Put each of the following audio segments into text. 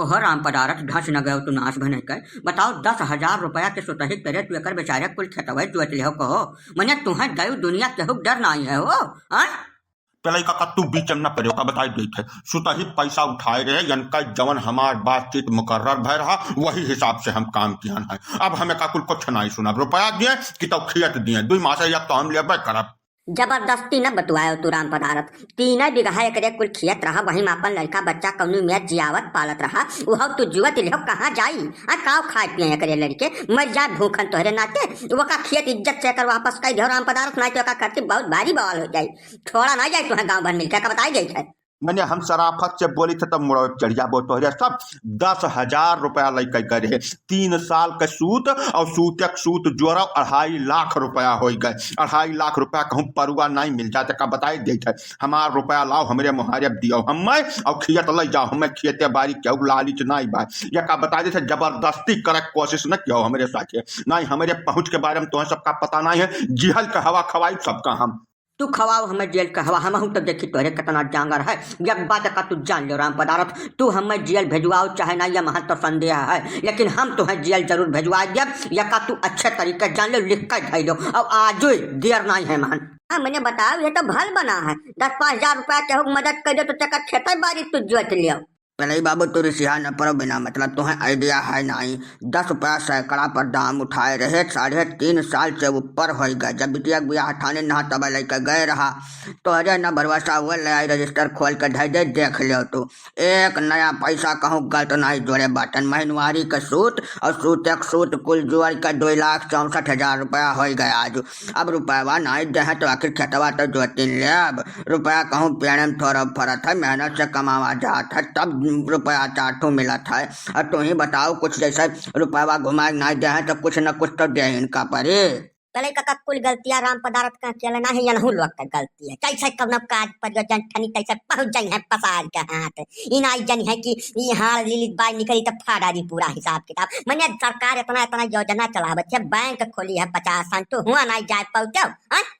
कोह राम पदारथ धस न गयो तू नाश भने कर बताओ 10,000 रुपया के सुतही करे तू एकर बेचारे कुल खेतवे जोत ले हो कहो मने तुम्हें गयो दुनिया केहू डर नहीं है हो पहले का तू बीच न पड़े का बताई गई थे सुतही पैसा उठाए रहे यनका जवन हमार बातचीत मुकर्रर भय रहा वही हिसाब से हम काम किया है। अब हमें का कुल कुछ नहीं सुना रुपया दिए कि तो खियत दिए 2 मास या तो हम ले करब जबरदस्ती न बतुआयो तू राम पदारथ 3 बीघा एकरे कुल खियत रहा वही में अपन लड़का बच्चा कौनी में जियावत पालत रहा उह तू जुवत ले कहाँ जाई काव खाए पिए एकरे लड़के मर जाए भूखन तोहरे नाते वो का खियत इज्जत से कर वापस कह दे राम पदारथ नहीं तो का खर्च बहुत भारी बवाल हो जाई थोड़ा ना जाए तुम्हें गाँव भर मिलकर का बताई गई है। मैंने हम शराफत से बोली थे तब मुड़ो चढ़िया बो तोहरे सब 10,000 रुपया लेके गए 3 साल के सूत और सूतक सूत जोड़ा 2.5 लाख रुपया हो गए 2.5 लाख रुपया कहूँ परुआ नहीं मिल जाते का बताई दे हमार रुपया लाओ हमारे मुहारब दियो हम और खियत ले जाओ हमें खियते बारी क्यों लालिच नहीं बात या का बता देते जबरदस्ती करे कोशिश न किया हमारे साथ नहीं हमारे पहुँच के बारे में तुम्हें सबका पता नहीं है जिहल का हवा खवाई सबका हम तू खवाओ हमें जेल का हवा हम हूँ तब देखी तोहरे कितना जांगर है एक बात का तू जान लो राम पदारथ तू हमें जेल भेजवाओ चाहे ना यह महत्व संदेह है लेकिन हम तुम्हें जेल जरूर भेजवा दिया या का तू अच्छे तरीके जान लो लिख कर धै लो अब आज देर नहीं है मान मैंने बताओ ये तो भल बना है 10-5 हजार रुपया के मदद कर दो तो चक्कर खेत बारी तू जोत लियो नहीं बाबू तू रिसिहा न पड़ो बिना मतलब तुम्हें आइडिया है नहीं 10 रुपया सैकड़ा पर दाम उठाए रहे 3.5 साल से ऊपर हो गए जब बिटिया बिया हठाने नहा तब लेकर गए रहा तो अरे न भरवसा हुआ ले आई रजिस्टर खोल कर धै दे देख लियो तू एक नया पैसा कहूँ गलत नहीं जोड़े बटन महीनवारी का सूत और सूतक सूत कुल जोड़ का 2,64,000 रुपया हो गया आज अब रुपया नहीं दे तो आखिर खेतवा तो जोतिन ले अब रुपया कहूँ पेड़ में थोड़ा फरत है मेहनत से कमावा जात है तब रुपया 4 मिला था और तुम ही बताओ कुछ जैसा रुपया घुमाए नहीं दे तो कुछ न कुछ तो दे इनका परे पहले का कुल गलतियां राम पदार्थ का चलना है या नहीं लोग का गलती है कैसे कब काज परियोजन ठनी कैसे पहुंच जाए है पसार के हाथ इन आई जन है कि यहाँ लिलित बाई निकली तो फाड़ा दी पूरा हिसाब किताब मैंने सरकार इतना इतना योजना चलावत है बैंक खोली है 50 साल तो हुआ नहीं जाए पहुंचो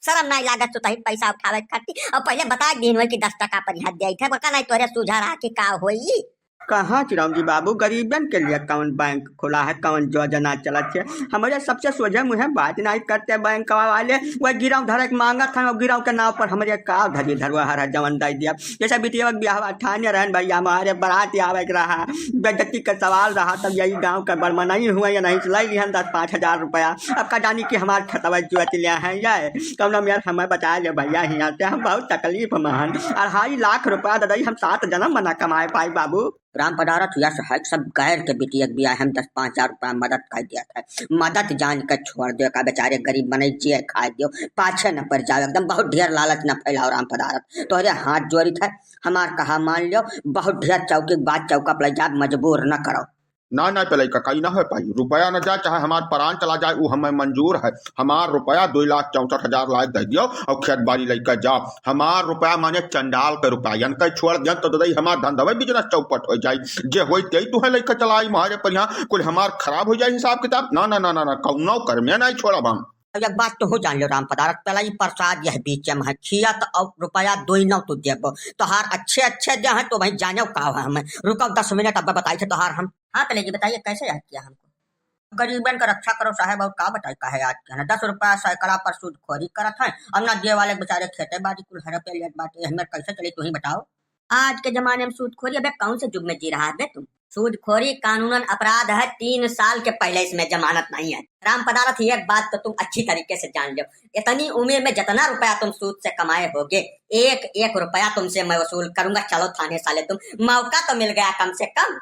शर्म नहीं लागत तो पैसा उठावे खाती और पहले बता दिन कि 10 टका पर हाथ दिया था बका नहीं तोरे सुझा रहा कि का होई कहाँ चिराम जी बाबू गरीबन के लिए कौन बैंक खुला है कौन योजना चलत है हमारे सबसे सोझे मुझे बात नहीं करते बैंक वाले वह गिराव धरक मांगा था और गिराव के नाव पर हमारे का धरी धरवा हरा जवन दे दिया जैसे बिटिया ब्याह ठाने रहन भैया हमारे बारात आवे रहा बेदती का सवाल रहा तब यही गाँव का बरमनाई हुआ या नहीं चलाई लिया 10-5 हजार रुपया अब का जानी कि हमारे खतवा जोत लिया है यार कौन यार हमें बता ले भैया यहाँ से हम बहुत तकलीफ महान 2.5 लाख रुपया दादा हम 7 जन्म बना कमाए पाई बाबू राम पदारथ यश है सब गैर के बिटिया बिया हम 10-5 हजार रुपया मदद कर दिया था मदद जान कर छोड़ दो का बेचारे गरीब बने जिए खा दियो पाछे न पड़ जाओ एकदम बहुत ढेर लालच न फैलाओ राम पदारथ तो अरे हाथ जोड़ी था हमार कहा मान लियो बहुत ढेर चौकी बात चौका पर जा मजबूर न करो ना ना पहले का कहीं ना हो पाई रुपया न जाए चाहे हमार प्राण चला जाए वो हमें मंजूर है हमार रुपया 2,64,000 लाख दे दियो और खेत बाड़ी लेकर जाओ हमार रुपया माने चंडाल के रुपया यानी छोड़ दिया तो दई हमार धंधा बिजनेस चौपट हो जाए जे हो तुहे लेकर चलाई हमारे पर यहाँ कुल हमार खराब हो जाए हिसाब किताब ना ना ना ना कौनो कर में नहीं छोड़ा हम एक बात तो हो जान लो राम पदारथ पहला ही प्रसाद यह बीच में है खियत और रुपया 2 तो देबो तोहार अच्छे दे है तो भाई जानो का है हमें रुको 10 मिनट अब बताई थे तोहार हम हाँ पहले जी बताइए कैसे याद किया हमको गरीबन का रक्षा करो साहब और का बताई का है याद किया 10 रुपया सैकड़ा पर सूद खोरी करत है अब ना दे वाले बेचारे खेते बाड़ी कुल हड़पे लेट बाटे हमें कैसे चले तू ही बताओ आज के जमाने में सूद खोरी अब कौन से युग में जी रहा है तुम सूदखोरी कानूनन अपराध है 3 साल के पहले इसमें जमानत नहीं है राम पदारथ एक बात तो तुम अच्छी तरीके से जान लो इतनी उम्र में जितना रुपया तुम सूद से कमाए होगे एक रुपया तुमसे मैं वसूल करूंगा चलो थाने साले तुम मौका तो मिल गया कम से कम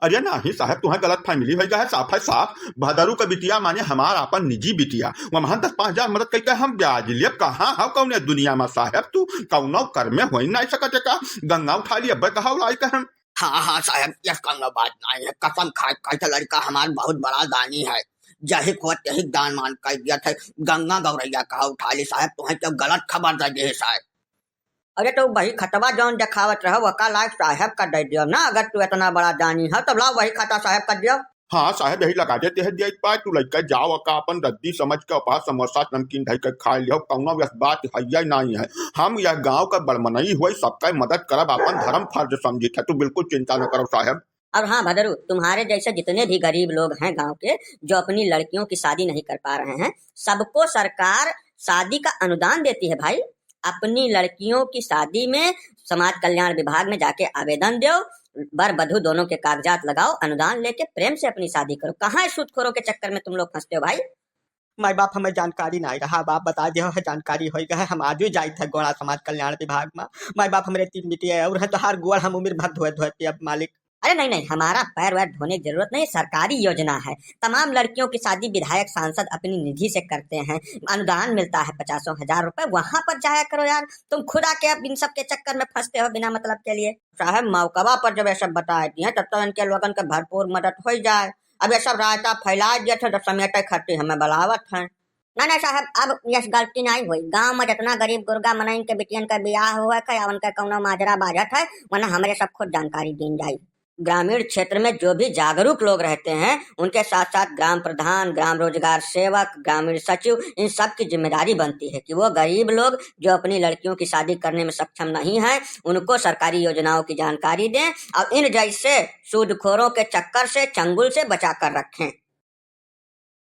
अरे नहीं साहब तुम्हें गलत फैमिली हो गया है साफ भदरू का बिटिया माने हमारा अपन निजी बिटिया वहां 10-5 हजार मदद करके हम ब्याज लिए कहाँ हम कौन दुनिया में साहब तू कौनो कर में हो नहीं सकते का गंगा उठा लिया कहा लाई का हम हाँ साहब यह कौनो बात नहीं है कसम खा लड़का हमारा बहुत बड़ा दानी है जही को तही दान मान कर दिया था गंगा गौरैया कहा उठा ली साहब तुम्हें तो गलत खबर दे दी साहब अरे तो वही खतवा जौन दिखावत रहो वका लायक साहब का दे दियो ना अगर तू इतना बड़ा दानी है तो लाओ वही खाता साहब कर दियो हाँ साहब यही लगा देते हैं पाए तू लेकर जाओ का अपन रद्दी समझ के पास समोसा नमकीन ढाई कर खा लियो कौनो बात है नहीं है हम यह गांव का बड़मनई हुई सबका मदद करब अपन धर्म फर्ज समझी तू बिल्कुल चिंता न करो साहब और हाँ भदरू, तुम्हारे जैसे जितने भी गरीब लोग हैं गांव के जो अपनी लड़कियों की शादी नहीं कर पा रहे हैं, सबको सरकार शादी का अनुदान देती है भाई। अपनी लड़कियों की शादी में समाज कल्याण विभाग में जाके आवेदन दो, वर वधू दोनों के कागजात लगाओ, अनुदान लेके प्रेम से अपनी शादी करो। कहाँ सूदखोरों के चक्कर में तुम लोग फंसते हो भाई। माई बाप हमें जानकारी नहीं रहा, बाप बता दिया है जानकारी हो गया है। हम आज ही जाए थे गोड़ा समाज कल्याण विभाग में। माई बाप हमारे 3 बेटियां और है तो हर गोड़ हम उम्र भर धोए धोए पे अब मालिक। अरे नहीं नहीं, हमारा पैर वैर धोने की जरूरत नहीं, सरकारी योजना है। तमाम लड़कियों की शादी विधायक सांसद अपनी निधि से करते हैं, अनुदान मिलता है 50,000 रुपए, वहां पर जाया करो यार। तुम खुद आके अब इन सब के चक्कर में फंसते हो बिना मतलब के लिए। साहब मौकवा पर जब ये सब बता दिए तब तो इनके लोगन के भरपूर मदद हो जाए। अब ये सब रायता फैला दिए थे तो समेटे खट्टी हमें बलावत है। ना ना साहब, अब यस गलती नहीं हुई। गांव में जितना गरीब गुर्गा मनइन के बिटियन का बियाह हुआ है उनका कौनो माजरा बाजत है, वरना हमारे सब खुद जानकारी दी जाए। ग्रामीण क्षेत्र में जो भी जागरूक लोग रहते हैं उनके साथ साथ ग्राम प्रधान, ग्राम रोजगार सेवक, ग्रामीण सचिव, इन सब की जिम्मेदारी बनती है कि वो गरीब लोग जो अपनी लड़कियों की शादी करने में सक्षम नहीं है उनको सरकारी योजनाओं की जानकारी दें और इन जैसे सूदखोरों के चक्कर से, चंगुल से बचा कर रखें।